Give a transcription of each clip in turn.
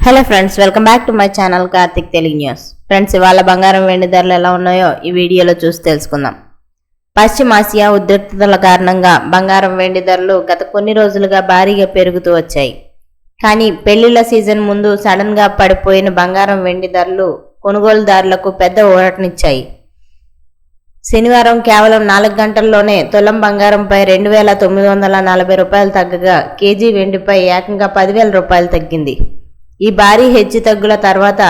Hello friends, welcome back to my channel Karthik Telugu news. Friends, ఇవాళ బంగారం వెండి ధరలు ఎలా ఉన్నాయో ఈ వీడియోలో చూసి తెలుసుకుందాం. పశ్చిమాసియా ఉద్రిక్తతల కారణంగా బంగారం వెండి ధరలు గత కొన్ని రోజులుగా భారీగా పెరుగుతూ వచ్చాయి. కానీ పెళ్లిళ్ల సీజన్ ముందు సడన్ గా పడిపోయిన బంగారం వెండి ధరలు కొనుగోలుదారులకు పెద్ద ఊరటనిచ్చాయి. శనివారం కేవలం 4 గంటల్లోనే తులం బంగారంపై 2,940 రూపాయలు తగ్గగా కేజీ వెండిపై ఏకంగా 10,000 రూపాయలు తగ్గింది. ఈ భారీ హెచ్చు తగ్గుల తర్వాత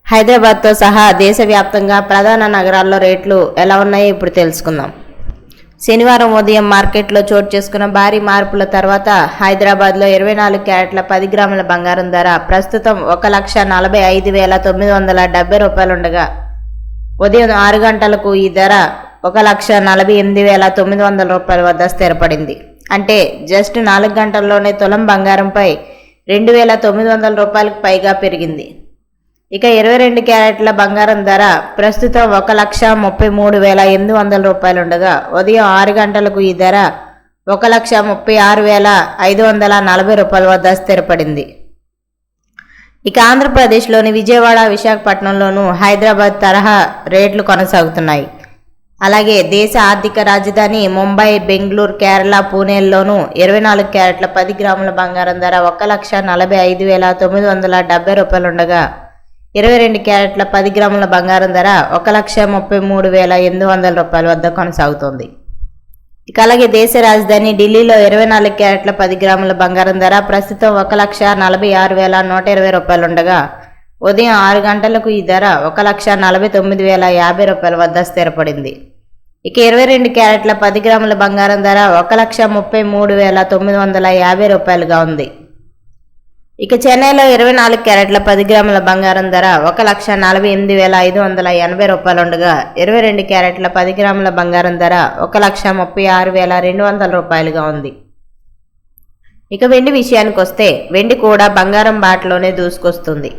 హైదరాబాద్తో సహా దేశవ్యాప్తంగా ప్రధాన నగరాల్లో రేట్లు ఎలా ఉన్నాయో ఇప్పుడు తెలుసుకుందాం. శనివారం ఉదయం మార్కెట్లో చోటు చేసుకున్న భారీ మార్పుల తర్వాత హైదరాబాద్లో 24 క్యారెట్ల 10 గ్రాముల బంగారం ధర ప్రస్తుతం 1,45,970 రూపాయలుండగా ఉదయం 6 గంటలకు ఈ ధర 1,48,900 రూపాయల వద్ద స్థిరపడింది. అంటే జస్ట్ 4 గంటల్లోనే తులం బంగారంపై 2,900 రూపాయలకు పైగా పెరిగింది. ఇక 22 క్యారెట్ల బంగారం ధర ప్రస్తుతం 1,33,800 రూపాయలు ఉండగా ఉదయం 6 గంటలకు ఈ ధర 1,36,540 రూపాయల వద్ద స్థిరపడింది. ఇక ఆంధ్రప్రదేశ్లోని విజయవాడ, విశాఖపట్నంలోనూ హైదరాబాద్ తరహా రేట్లు కొనసాగుతున్నాయి. అలాగే దేశ ఆర్థిక రాజధాని ముంబై, బెంగళూరు, కేరళ, పూణేల్లోనూ 24 క్యారెట్ల 10 గ్రాముల బంగారం ధర 1,45,970 రూపాయలు ఉండగా 22 క్యారెట్ల 10 గ్రాముల బంగారం ధర 1,33,800 రూపాయల వద్ద కొనసాగుతోంది. ఇక అలాగే దేశ రాజధాని ఢిల్లీలో 24 క్యారెట్ల 10 గ్రాముల బంగారం ధర ప్రస్తుతం 1,46,120 రూపాయలు ఉండగా ఉదయం 6 గంటలకు ఈ ధర 1,49,050 రూపాయల వద్ద స్థిరపడింది. ఇక 22 క్యారెట్ల 10 గ్రాముల బంగారం ధర 1,33,950 రూపాయలుగా ఉంది. ఇక చెన్నైలో 24 క్యారెట్ల 10 గ్రాముల బంగారం ధర 1,48,580 రూపాయలు ఉండగా 22 క్యారెట్ల 10 గ్రాముల బంగారం ధర 1,36,200 రూపాయలుగా ఉంది. ఇక వెండి విషయానికి వస్తే వెండి కూడా బంగారం బాటలోనే దూసుకొస్తుంది.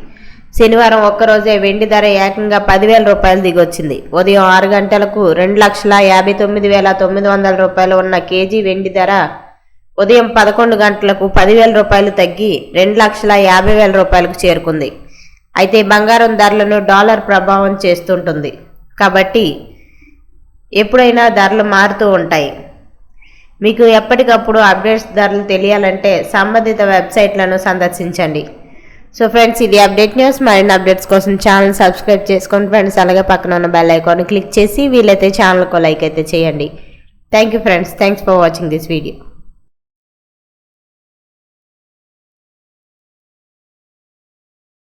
శనివారం ఒక్కరోజే వెండి ధర ఏకంగా 10,000 రూపాయలు దిగొచ్చింది. ఉదయం 6 గంటలకు 2,59,900 రూపాయలు ఉన్న కేజీ వెండి ధర ఉదయం 11 గంటలకు 10,000 రూపాయలు తగ్గి 2,50,000 రూపాయలకు చేరుకుంది. అయితే బంగారం ధరలను డాలర్ ప్రభావం చేస్తుంటుంది కాబట్టి ఎప్పుడైనా ధరలు మారుతూ ఉంటాయి. మీకు ఎప్పటికప్పుడు అప్డేట్స్ ధరలు తెలియాలంటే సంబంధిత వెబ్సైట్లను సందర్శించండి. సో ఫ్రెండ్స్, ఇది అప్డేట్ న్యూస్. మరిన్ని అప్డేట్స్ కోసం ఛానల్ సబ్స్క్రైబ్ చేసుకోండి ఫ్రెండ్స్. అలాగే పక్కన ఉన్న బెల్ ఐకాన్ క్లిక్ చేసి వీలైతే ఛానల్కు లైక్ అయితే చేయండి. Thank you friends. Thanks for watching this video.